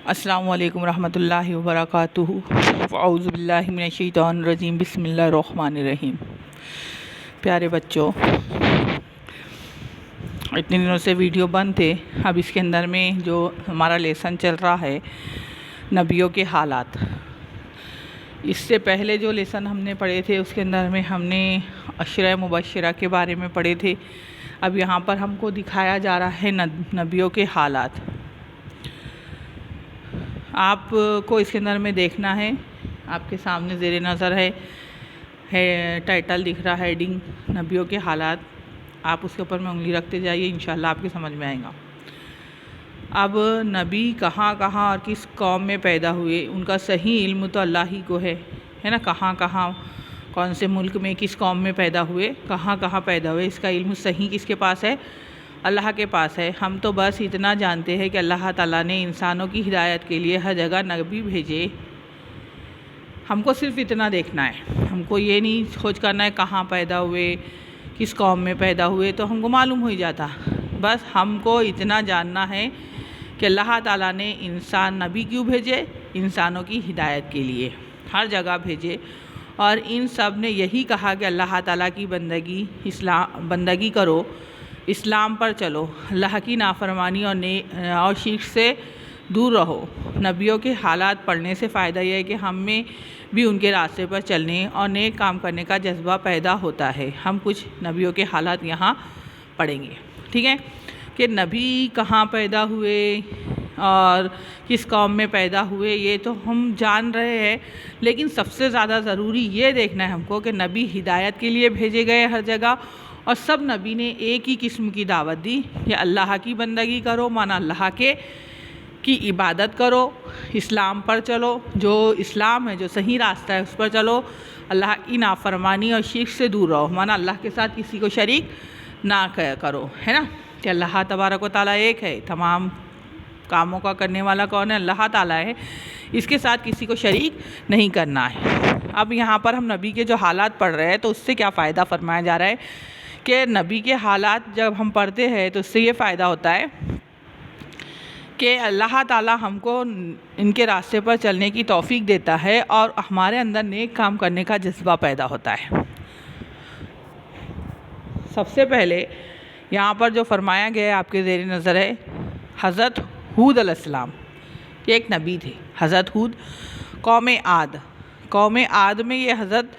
السلام علیکم ورحمۃ اللہ وبرکاتہ۔ اعوذ باللہ من الشیطان الرجیم، بسم اللہ الرحمن الرحیم۔ پیارے بچوں، اتنے دنوں سے ویڈیو بند تھے، اب اس کے اندر میں جو ہمارا لیسن چل رہا ہے نبیوں کے حالات، اس سے پہلے جو لیسن ہم نے پڑھے تھے اس کے اندر میں ہم نے عشرہ مبشرہ کے بارے میں پڑھے تھے۔ اب یہاں پر ہم کو دکھایا جا رہا ہے نبیوں کے حالات۔ آپ کو اس کے اندر میں دیکھنا ہے، آپ کے سامنے زیر نظر ہے ٹائٹل دکھ رہا ہے، ہیڈنگ نبیوں کے حالات۔ آپ اس کے اوپر میں انگلی رکھتے جائیے، انشاءاللہ آپ کے سمجھ میں آئے گا۔ اب نبی کہاں کہاں اور کس قوم میں پیدا ہوئے، ان کا صحیح علم تو اللہ ہی کو ہے نا۔ کہاں کہاں، کون سے ملک میں، کس قوم میں پیدا ہوئے، کہاں کہاں پیدا ہوئے، اس کا علم صحیح کس کے پاس ہے؟ اللہ کے پاس ہے۔ ہم تو بس اتنا جانتے ہیں کہ اللہ تعالیٰ نے انسانوں کی ہدایت کے لیے ہر جگہ نبی بھیجے۔ ہم کو صرف اتنا دیکھنا ہے، ہم کو یہ نہیں کھوج کرنا ہے کہاں پیدا ہوئے، کس قوم میں پیدا ہوئے، تو ہم کو معلوم ہو جاتا۔ بس ہم کو اتنا جاننا ہے کہ اللہ تعالیٰ نے انسان نبی کیوں بھیجے؟ انسانوں کی ہدایت کے لیے ہر جگہ بھیجے، اور ان سب نے یہی کہا کہ اللہ تعالیٰ کی بندگی کرو، اسلام پر چلو، اللہ کی نافرمانی اور شرک سے دور رہو۔ نبیوں کے حالات پڑھنے سے فائدہ یہ ہے کہ ہم میں بھی ان کے راستے پر چلنے اور نیک کام کرنے کا جذبہ پیدا ہوتا ہے۔ ہم کچھ نبیوں کے حالات یہاں پڑھیں گے، ٹھیک ہے؟ کہ نبی کہاں پیدا ہوئے اور کس قوم میں پیدا ہوئے یہ تو ہم جان رہے ہیں، لیکن سب سے زیادہ ضروری یہ دیکھنا ہے ہم کو کہ نبی ہدایت کے لیے بھیجے گئے ہر جگہ، اور سب نبی نے ایک ہی قسم کی دعوت دی کہ اللہ کی بندگی کرو، مانا اللہ کی عبادت کرو، اسلام پر چلو، جو اسلام ہے، جو صحیح راستہ ہے اس پر چلو، اللہ کی نافرمانی اور شرک سے دور رہو، مانا اللہ کے ساتھ کسی کو شریک نہ کرو، ہے نا؟ کہ اللہ تبارک و تعالیٰ ایک ہے، تمام کاموں کا کرنے والا کون ہے؟ اللہ تعالیٰ ہے، اس کے ساتھ کسی کو شریک نہیں کرنا ہے۔ اب یہاں پر ہم نبی کے جو حالات پڑھ رہے ہیں تو اس سے کیا فائدہ فرمایا جا رہا ہے کہ نبی کے حالات جب ہم پڑھتے ہیں تو اس سے یہ فائدہ ہوتا ہے کہ اللہ تعالیٰ ہم کو ان کے راستے پر چلنے کی توفیق دیتا ہے اور ہمارے اندر نیک کام کرنے کا جذبہ پیدا ہوتا ہے۔ سب سے پہلے یہاں پر جو فرمایا گیا ہے آپ کے زیر نظر ہے حضرت ہود علیہ السلام، یہ ایک نبی تھے۔ حضرت ہود قوم عاد میں یہ حضرت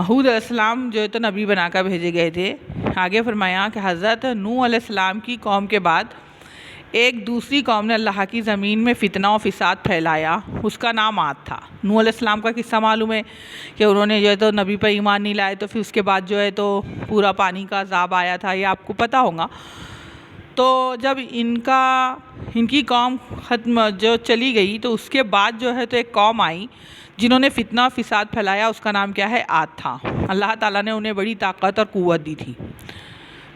ہود علیہ السلام جو ہے تو نبی بنا کر بھیجے گئے تھے۔ آگے فرمایا کہ حضرت نوح علیہ السلام کی قوم کے بعد ایک دوسری قوم نے اللہ کی زمین میں فتنہ و فساد پھیلایا، اس کا نام عاد تھا۔ نوح علیہ السلام کا قصہ معلوم ہے کہ انہوں نے جو ہے تو نبی پر ایمان نہیں لائے، تو پھر اس کے بعد جو ہے تو پورا پانی کا عذاب آیا تھا، یہ آپ کو پتہ ہوگا۔ تو جب ان کی قوم ختم جو چلی گئی تو اس کے بعد جو ہے تو ایک قوم آئی جنہوں نے فتنہ فساد پھیلایا، اس کا نام کیا ہے؟ عاد تھا۔ اللہ تعالیٰ نے انہیں بڑی طاقت اور قوت دی تھی،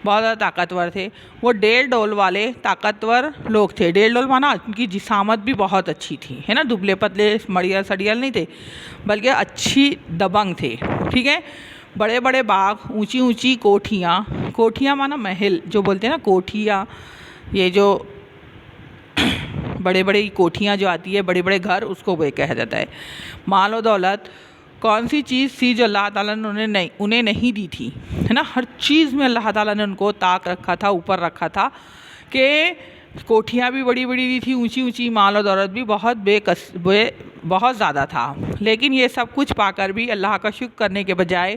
بہت زیادہ طاقتور تھے وہ، 1.5 ڈول والے طاقتور لوگ تھے۔ 1.5 ڈول مانا ان کی جسامت بھی بہت اچھی تھی، ہے نا؟ دبلے پتلے مڑیل سڑیل نہیں تھے، بلکہ اچھی دبنگ تھے، ٹھیک ہے؟ بڑے بڑے باغ، اونچی اونچی کوٹھیاں مانا محل جو بولتے ہیں نا، کوٹھیاں، یہ جو بڑے بڑے کوٹھیاں جو آتی ہے، بڑے بڑے گھر، اس کو وہ کہا جاتا ہے۔ مال و دولت، کون سی چیز تھی جو اللہ تعالیٰ نے انہیں نہیں دی تھی، ہے نا؟ ہر چیز میں اللہ تعالیٰ نے ان کو طاق رکھا تھا، اوپر رکھا تھا، کہ کوٹھیاں بھی بڑی بڑی دی تھی، اونچی اونچی، مال و دولت بھی بہت زیادہ تھا، لیکن یہ سب کچھ پا کر بھی اللہ کا شکر کرنے کے بجائے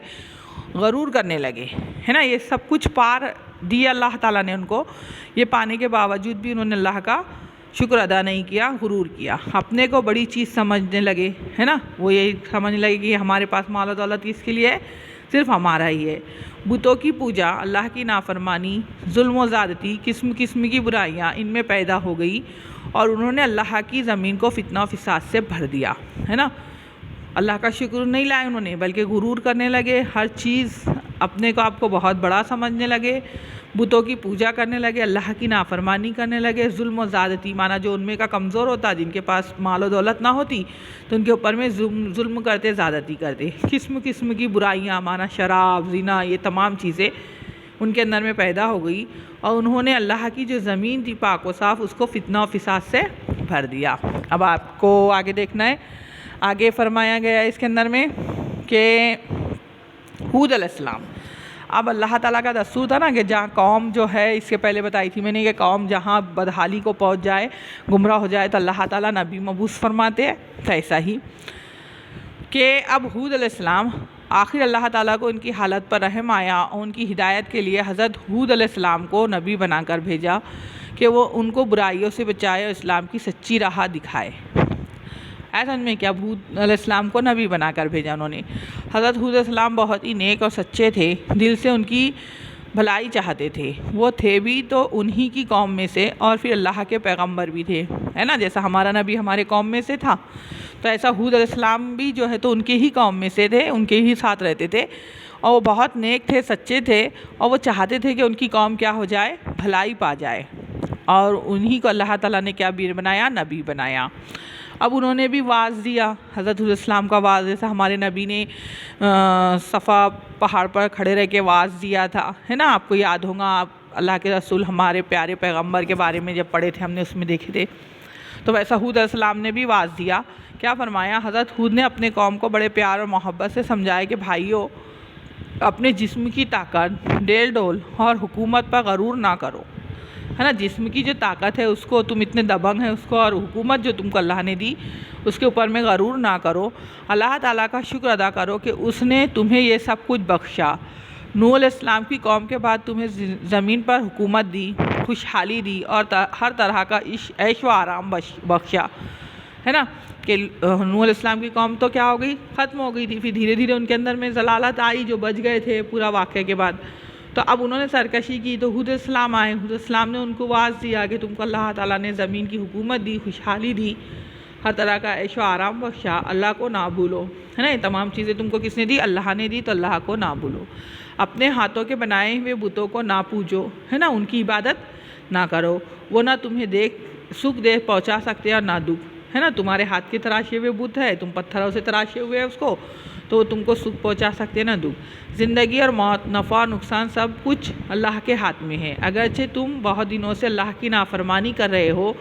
غرور کرنے لگے، ہے نا؟ یہ سب کچھ پار دیا اللہ تعالیٰ نے ان کو، یہ پانے کے باوجود بھی انہوں نے اللہ کا شکر ادا نہیں کیا، غرور کیا، اپنے کو بڑی چیز سمجھنے لگے، ہے نا؟ وہ یہی سمجھنے لگے کہ ہمارے پاس مال و دولت کس کے لیے ہے؟ صرف ہمارا ہی ہے۔ بتوں کی پوجا، اللہ کی نافرمانی، ظلم و زیادتی، قسم قسم کی برائیاں ان میں پیدا ہو گئی، اور انہوں نے اللہ کی زمین کو فتنہ و فساد سے بھر دیا، ہے نا؟ اللہ کا شکر نہیں لائے انہوں نے، بلکہ غرور کرنے لگے، ہر چیز اپنے کو آپ کو بہت بڑا سمجھنے لگے، بتوں کی پوجا کرنے لگے، اللہ کی نافرمانی کرنے لگے، ظلم و زیادتی مانا جو ان میں کا کمزور ہوتا، جن کے پاس مال و دولت نہ ہوتی تو ان کے اوپر میں ظلم کرتے، زیادتی کرتے، قسم قسم کی برائیاں مانا شراب، زنا، یہ تمام چیزیں ان کے اندر میں پیدا ہو گئی، اور انہوں نے اللہ کی جو زمین تھی پاک و صاف، اس کو فتنہ و فساد سے بھر دیا۔ اب آپ کو آگے دیکھنا ہے، آگے فرمایا گیا ہے اس کے اندر میں کہ ہود علیہ السلام، اب اللہ تعالیٰ کا دستور تھا نا کہ جہاں قوم جو ہے، اس سے پہلے بتائی تھی میں نے کہ قوم جہاں بدحالی کو پہنچ جائے، گمراہ ہو جائے، تو اللہ تعالیٰ نبی مبعوث فرماتے ہیں۔ تو ایسا ہی کہ اب ہود علیہ السلام، آخر اللہ تعالیٰ کو ان کی حالت پر رحم آیا اور ان کی ہدایت کے لیے حضرت ہود علیہ السلام کو نبی بنا کر بھیجا کہ وہ ان کو برائیوں سے بچائے اور اسلام کی سچی راہ دکھائے۔ ایسا میں کیا ہود علیہ السلام کو نبی بنا کر بھیجا انہوں نے۔ حضرت ہود علیہ السلام بہت ہی نیک اور سچے تھے، دل سے ان کی بھلائی چاہتے تھے، وہ تھے بھی تو انہی کی قوم میں سے اور پھر اللہ کے پیغمبر بھی تھے، ہے نا، جیسا ہمارا نبی ہمارے قوم میں سے تھا، تو ایسا ہود علیہ السلام بھی جو ہے تو ان کے ہی قوم میں سے تھے، ان کے ہی ساتھ رہتے تھے، اور وہ بہت نیک تھے، سچے تھے، اور وہ چاہتے تھے کہ ان کی قوم کیا ہو جائے، بھلائی پا جائے، اور انہی کو اللہ تعالیٰ نے کیا بنایا، نبی بنایا۔ اب انہوں نے بھی واعظ دیا، حضرت حضرت السلام کا واعظ، جیسا ہمارے نبی نے صفا پہاڑ پر کھڑے رہ کے واعظ دیا تھا، ہے نا، آپ کو یاد ہوگا، آپ اللہ کے رسول ہمارے پیارے پیغمبر کے بارے میں جب پڑھے تھے ہم نے اس میں دیکھے تھے، تو ویسا ہود علیہ السلام نے بھی واعظ دیا۔ کیا فرمایا، حضرت ہود نے اپنے قوم کو بڑے پیار اور محبت سے سمجھایا کہ بھائیو، اپنے جسم کی طاقت، ڈیل ڈول اور حکومت پر غرور نہ کرو، ہے نا، جسم کی جو طاقت ہے اس کو تم اتنے دبنگ ہیں اس کو، اور حکومت جو تم کو اللہ نے دی اس کے اوپر میں غرور نہ کرو، اللہ تعالیٰ کا شکر ادا کرو کہ اس نے تمہیں یہ سب کچھ بخشا، نوح علیہ السلام کی قوم کے بعد تمہیں زمین پر حکومت دی، خوشحالی دی اور ہر طرح کا عیش و آرام بخشا، ہے نا، کہ نوح علیہ السلام کی قوم تو کیا ہو گئی، ختم ہو گئی تھی، پھر دھیرے دھیرے ان کے اندر میں ضلالت آئی، جو بچ گئے تھے پورا واقعے کے بعد، تو اب انہوں نے سرکشی کی، تو ہود علیہ السلام آئے، ہود علیہ السلام نے ان کو واعظ دیا کہ تم کو اللہ تعالیٰ نے زمین کی حکومت دی، خوشحالی دی، ہر طرح کا عیش و آرام بخشا، اللہ کو نہ بھولو، ہے نا، یہ تمام چیزیں تم کو کس نے دی، اللہ نے دی، تو اللہ کو نہ بھولو، اپنے ہاتھوں کے بنائے ہوئے بتوں کو نہ پوجو، ہے نا، ان کی عبادت نہ کرو، وہ نہ تمہیں سکھ دے پہنچا سکتے اور نہ دکھ، ہے نا، تمہارے ہاتھ کے تراشے ہوئے بت ہے، تم پتھروں سے تراشے ہوئے اس کو، تو وہ تم کو سکھ پہنچا سکتے نہ دکھ، زندگی اور موت، نفع اور نقصان سب کچھ اللہ کے ہاتھ میں ہے، اگرچہ تم بہت دنوں سے اللہ کی نافرمانی کر رہے ہو،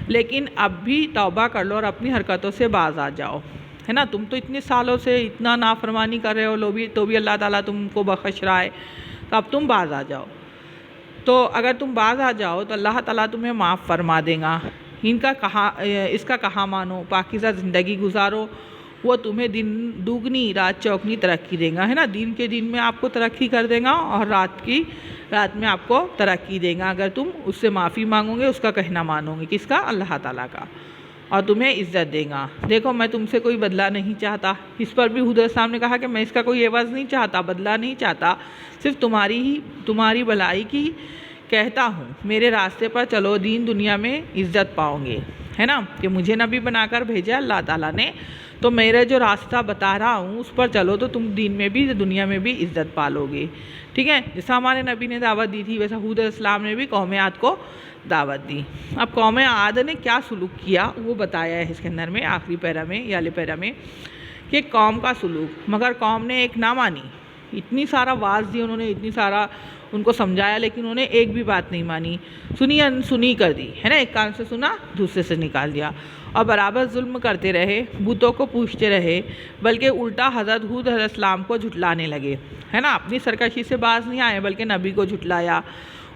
لیکن اب بھی توبہ کر لو اور اپنی حرکتوں سے باز آ جاؤ، ہے نا، تم تو اتنے سالوں سے اتنا نافرمانی کر رہے ہو تو بھی اللہ تعالیٰ تم کو بخش رہا ہے، تو اب تم باز آ جاؤ، تو اگر تم باز آ جاؤ تو اللہ تعالیٰ تمہیں معاف فرما دے گا، اس کا کہاں مانو، پاکیزہ زندگی گزارو، وہ تمہیں دن دوگنی رات چوگنی ترقی دے گا، ہے نا، دن کے دن میں آپ کو ترقی کر دے گا اور رات میں آپ کو ترقی دے گا، اگر تم اس سے معافی مانگو گے، اس کا کہنا مانو گے، کس کا، اللہ تعالیٰ کا، اور تمہیں عزت دے گا۔ دیکھو میں تم سے کوئی بدلہ نہیں چاہتا، اس پر بھی حود علیہ السلام نے کہا کہ میں اس کا کوئی عوض نہیں چاہتا، بدلہ نہیں چاہتا، صرف تمہاری بھلائی کی کہتا ہوں، میرے راستے پر چلو، دین دنیا میں عزت پاؤ گے، ہے نا، کہ مجھے نبی بنا کر بھیجا اللہ تعالیٰ نے، تو میرے جو راستہ بتا رہا ہوں اس پر چلو تو تم دین میں بھی دنیا میں بھی عزت پالو گے، ٹھیک ہے، جیسا ہمارے نبی نے دعوت دی تھی ویسا حود علیہ السلام نے بھی قوم عاد کو دعوت دی۔ اب قوم عاد نے کیا سلوک کیا وہ بتایا ہے اس کے اندر میں، آخری پیرا میں یا اگلے پیرا میں، کہ قوم کا سلوک، مگر قوم نے ایک نہ مانی، اتنی سارا واعظ دی انہوں نے، اتنی سارا ان کو سمجھایا، لیکن انہوں نے ایک بھی بات نہیں مانی، سنی انسنی کر دی، ہے نا، ایک کان سے سنا دوسرے سے نکال دیا، اور برابر ظلم کرتے رہے، بتوں کو پوجتے رہے، بلکہ الٹا حضرت ہود علیہ السلام کو جھٹلانے لگے، ہے نا، اپنی سرکشی سے باز نہیں آئے بلکہ نبی کو جھٹلایا،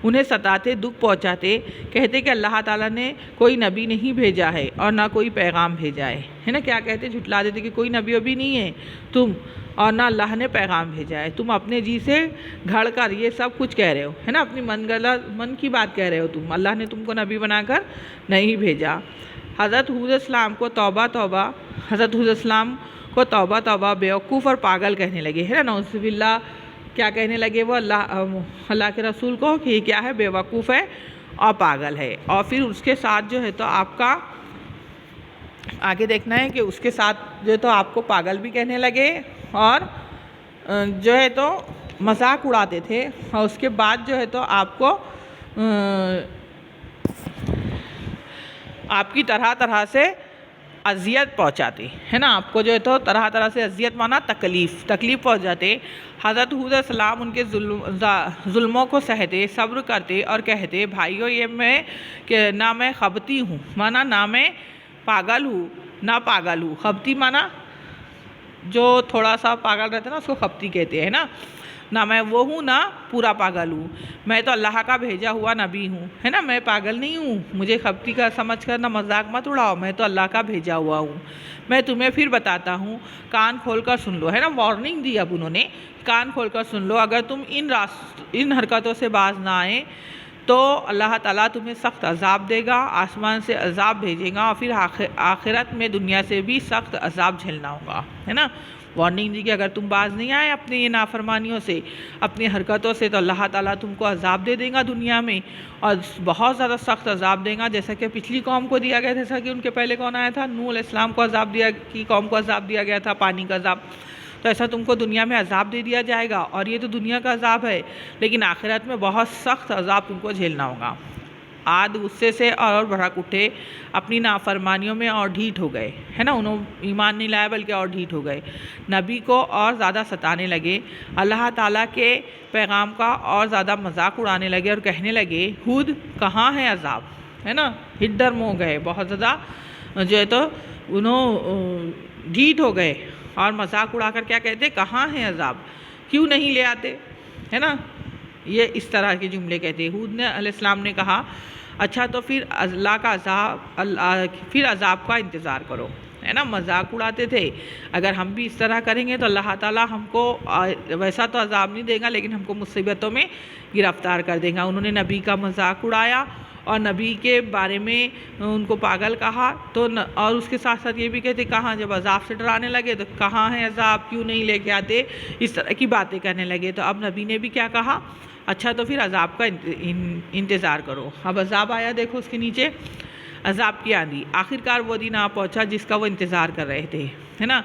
انہیں ستاتے، دکھ پہنچاتے، کہتے کہ اللہ تعالیٰ نے کوئی نبی نہیں بھیجا ہے اور نہ کوئی پیغام بھیجا ہے نا، کیا کہتے، جھٹلا دیتے کہ کوئی نبی ابھی نہیں ہے تم، اور نہ اللہ نے پیغام بھیجا ہے، تم اپنے جی سے گھڑ کر یہ سب کچھ کہہ رہے ہو، ہے نا، اپنی من کی بات کہہ رہے ہو تم، اللہ نے تم کو نبی بنا کر نہیں بھیجا۔ حضرت حود علیہ السلام کو حضرت حود علیہ السلام کو توبہ توبہ بیوقوف اور پاگل کہنے لگے، ہے نا، نعوذ باللہ، کیا کہنے لگے وہ اللہ کے رسول کو کہ یہ کیا ہے، بیوقوف ہے اور پاگل ہے، اور پھر اس کے ساتھ جو ہے تو آپ کا آگے دیکھنا ہے کہ اس کے ساتھ جو ہے تو آپ کو پاگل بھی کہنے لگے، اور جو ہے تو مذاق اڑاتے تھے، اور اس کے بعد جو ہے تو آپ کو آپ کی طرح طرح سے اذیت پہنچاتے، ہے نا، آپ کو جو ہے تو طرح طرح سے اذیت مانا تکلیف پہنچاتے۔ حضرت ہود علیہ السلام ان کے ظلموں کو سہتے، صبر کرتے اور کہتے بھائیو یہ نہ میں خبتی ہوں، مانا نہ میں پاگل ہوں نہ پاگل ہوں۔ خبتی مانا جو تھوڑا سا پاگل رہتا ہے نا اس کو خبتی کہتے ہیں نا، نہ میں وہ ہوں نہ پورا پاگل ہوں، میں تو اللہ کا بھیجا ہوا نبی ہوں، ہے نا، میں پاگل نہیں ہوں، مجھے خبتی کا سمجھ کر نہ مذاق مت اڑاؤ، میں تو اللہ کا بھیجا ہوا ہوں۔ میں تمہیں پھر بتاتا ہوں، کان کھول کر سن لو، ہے نا، وارننگ دی اب انہوں نے، کان کھول کر سن لو، اگر تم ان حرکتوں سے باز نہ آئے تو اللہ تعالیٰ تمہیں سخت عذاب دے گا، آسمان سے عذاب بھیجے گا، اور پھر آخرت میں دنیا سے بھی سخت عذاب جھیلنا ہوگا، ہے نا۔ وارننگ دی کہ اگر تم باز نہیں آئے اپنی یہ نافرمانیوں سے، اپنی حرکتوں سے، تو اللہ تعالیٰ تم کو عذاب دے دے گا دنیا میں، اور بہت زیادہ سخت عذاب دے گا، جیسا کہ پچھلی قوم کو دیا گیا تھا، جیسا کہ ان کے پہلے کون آیا تھا، نوح علیہ السلام کو قوم کو عذاب دیا گیا تھا، پانی کا عذاب، تو ایسا تم کو دنیا میں عذاب دے دیا جائے گا، اور یہ تو دنیا کا عذاب ہے، لیکن آخرت میں بہت سخت عذاب تم کو جھیلنا ہوگا۔ عاد غصے سے اور بھڑک اٹھے، اپنی نافرمانیوں میں اور ڈھیٹ ہو گئے، ہے نا، انہوں ایمان نہیں لائے بلکہ اور ڈھیٹ ہو گئے، نبی کو اور زیادہ ستانے لگے، اللہ تعالیٰ کے پیغام کا اور زیادہ مذاق اڑانے لگے، اور کہنے لگے ہود کہاں ہے عذاب، ہے نا، ہڈر مو گئے، بہت زیادہ جو ہے تو انہوں ڈھیٹ ہو گئے، اور مذاق اڑا کر کیا کہتے کہاں ہے عذاب، کیوں نہیں لے آتے، ہے نا، یہ اس طرح کے جملے کہتے۔ ہود نے علیہ السلام نے کہا اچھا تو پھر اللہ کا عذاب کا انتظار کرو، ہے نا، مذاق اڑاتے تھے، اگر ہم بھی اس طرح کریں گے تو اللہ تعالیٰ ہم کو ویسا تو عذاب نہیں دے گا لیکن ہم کو مصیبتوں میں گرفتار کر دے گا۔ انہوں نے نبی کا مذاق اڑایا اور نبی کے بارے میں ان کو پاگل کہا، تو اور اس کے ساتھ ساتھ یہ بھی کہتے کہاں، جب عذاب سے ڈرانے لگے تو کہاں ہے عذاب، کیوں نہیں لے کے آتے، اس طرح کی باتیں کرنے لگے۔ تو اب نبی نے بھی کیا کہا، اچھا تو پھر عذاب کا انتظار کرو۔ اب عذاب آیا، دیکھو اس کے نیچے، عذاب کی آندھی، آخرکار وہ دن آ پہنچا جس کا وہ انتظار کر رہے تھے، ہے نا،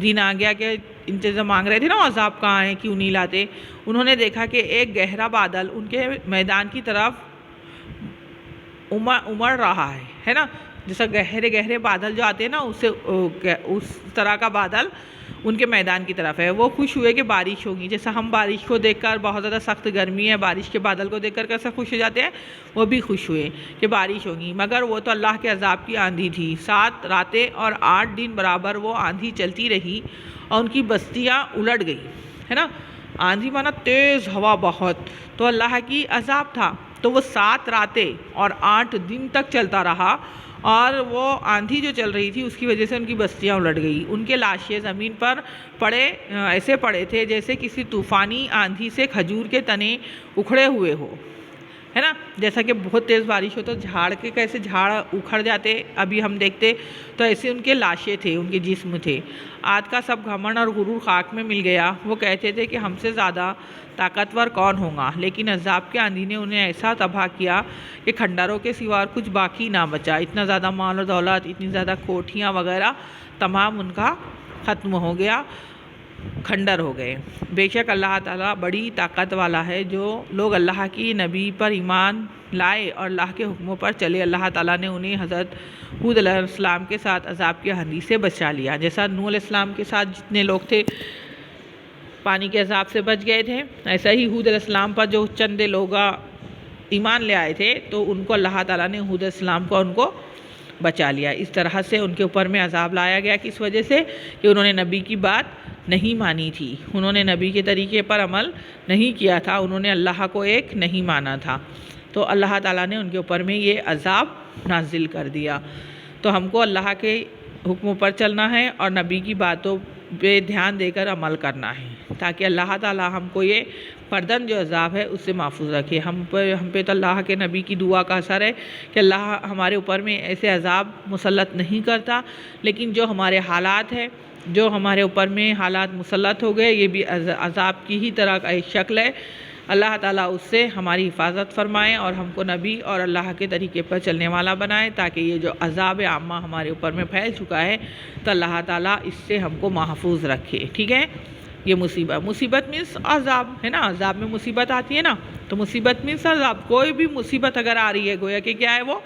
دن آ گیا کہ انتظار مانگ رہے تھے نا، عذاب کہاں ہے، کیوں نہیں لاتے۔ انہوں نے دیکھا کہ ایک گہرا بادل ان کے میدان کی طرف امڑ رہا ہے نا، جیسا گہرے گہرے بادل جو آتے ہیں نا، اس طرح کا بادل ان کے میدان کی طرف ہے۔ وہ خوش ہوئے کہ بارش ہوگی، جیسا ہم بارش کو دیکھ کر، بہت زیادہ سخت گرمی ہے، بارش کے بادل کو دیکھ کر کیسا خوش ہو جاتے ہیں، وہ بھی خوش ہوئے کہ بارش ہوگی، مگر وہ تو اللہ کے عذاب کی آندھی تھی۔ 7 راتیں اور 8 دن برابر وہ آندھی چلتی رہی اور ان کی بستیاں الٹ گئی، ہے نا، آندھی مانا تیز ہوا بہت، تو اللہ کی عذاب تھا، تو وہ 7 راتیں اور 8 دن تک چلتا رہا، اور وہ آندھی جو چل رہی تھی اس کی وجہ سے ان کی بستیاں الٹ گئی، ان کے لاشیں زمین پر ایسے پڑے تھے جیسے کسی طوفانی آندھی سے کھجور کے تنے اکھڑے ہوئے ہو، ہے نا، جیسا کہ بہت تیز بارش ہو تو جھاڑ کے کیسے جھاڑ اکھڑ جاتے ابھی ہم دیکھتے، تو ایسے ان کے لاشیں تھے، ان کے جسم تھے۔ عاد کا سب گھمنڈ اور غرور خاک میں مل گیا، وہ کہتے تھے کہ ہم سے زیادہ طاقتور کون ہوگا، لیکن عذاب کے آندھی نے انہیں ایسا تباہ کیا کہ کھنڈروں کے سوا کچھ باقی نہ بچا، اتنا زیادہ مال و دولت، اتنی زیادہ کوٹھیاں وغیرہ تمام ان کا ختم ہو گیا، کھنڈر ہو گئے۔ بے شک اللہ تعالیٰ بڑی طاقت والا ہے، جو لوگ اللہ کی نبی پر ایمان لائے اور اللہ کے حکموں پر چلے، اللہ تعالیٰ نے انہیں حضرت ہود علیہ السلام کے ساتھ عذاب کی آندھی سے بچا لیا، جیسا نوح علیہ السلام کے ساتھ جتنے لوگ تھے پانی کے عذاب سے بچ گئے تھے، ایسا ہی ہود علیہ السلام پر جو چند لوگ ایمان لے آئے تھے تو ان کو اللہ تعالیٰ نے ہود علیہ السلام کو ان کو بچا لیا۔ اس طرح سے ان کے اوپر میں عذاب لایا گیا، کس وجہ سے کہ انہوں نے نبی کی بات نہیں مانی تھی، انہوں نے نبی کے طریقے پر عمل نہیں کیا تھا، انہوں نے اللہ کو ایک نہیں مانا تھا، تو اللہ تعالیٰ نے ان کے اوپر میں یہ عذاب نازل کر دیا۔ تو ہم کو اللہ کے حکموں پر چلنا ہے اور نبی کی باتوں پہ دھیان دے کر عمل کرنا ہے، تاکہ اللہ تعالیٰ ہم کو یہ فرداً جو عذاب ہے اس سے محفوظ رکھے۔ ہم پہ تو اللہ کے نبی کی دعا کا اثر ہے کہ اللہ ہمارے اوپر میں ایسے عذاب مسلط نہیں کرتا، لیکن جو ہمارے حالات ہیں، جو ہمارے اوپر میں حالات مسلط ہو گئے، یہ بھی عذاب کی ہی طرح کا ایک شکل ہے، اللہ تعالیٰ اس سے ہماری حفاظت فرمائے اور ہم کو نبی اور اللہ کے طریقے پر چلنے والا بنائے، تاکہ یہ جو عذاب عامہ ہمارے اوپر میں پھیل چکا ہے تو اللہ تعالیٰ اس سے ہم کو محفوظ رکھے، ٹھیک ہے۔ یہ مصیبت مینس عذاب ہے نا، عذاب میں مصیبت آتی ہے نا، تو مصیبت مینس عذاب، کوئی بھی مصیبت اگر آ رہی ہے گویا کہ کیا ہے وہ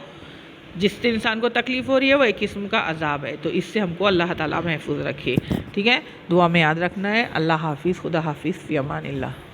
جس سے انسان کو تکلیف ہو رہی ہے وہ ایک قسم کا عذاب ہے، تو اس سے ہم کو اللہ تعالیٰ محفوظ رکھے، ٹھیک ہے؟ دعا میں یاد رکھنا ہے۔ اللہ حافظ، خدا حافظ، فی امان اللہ۔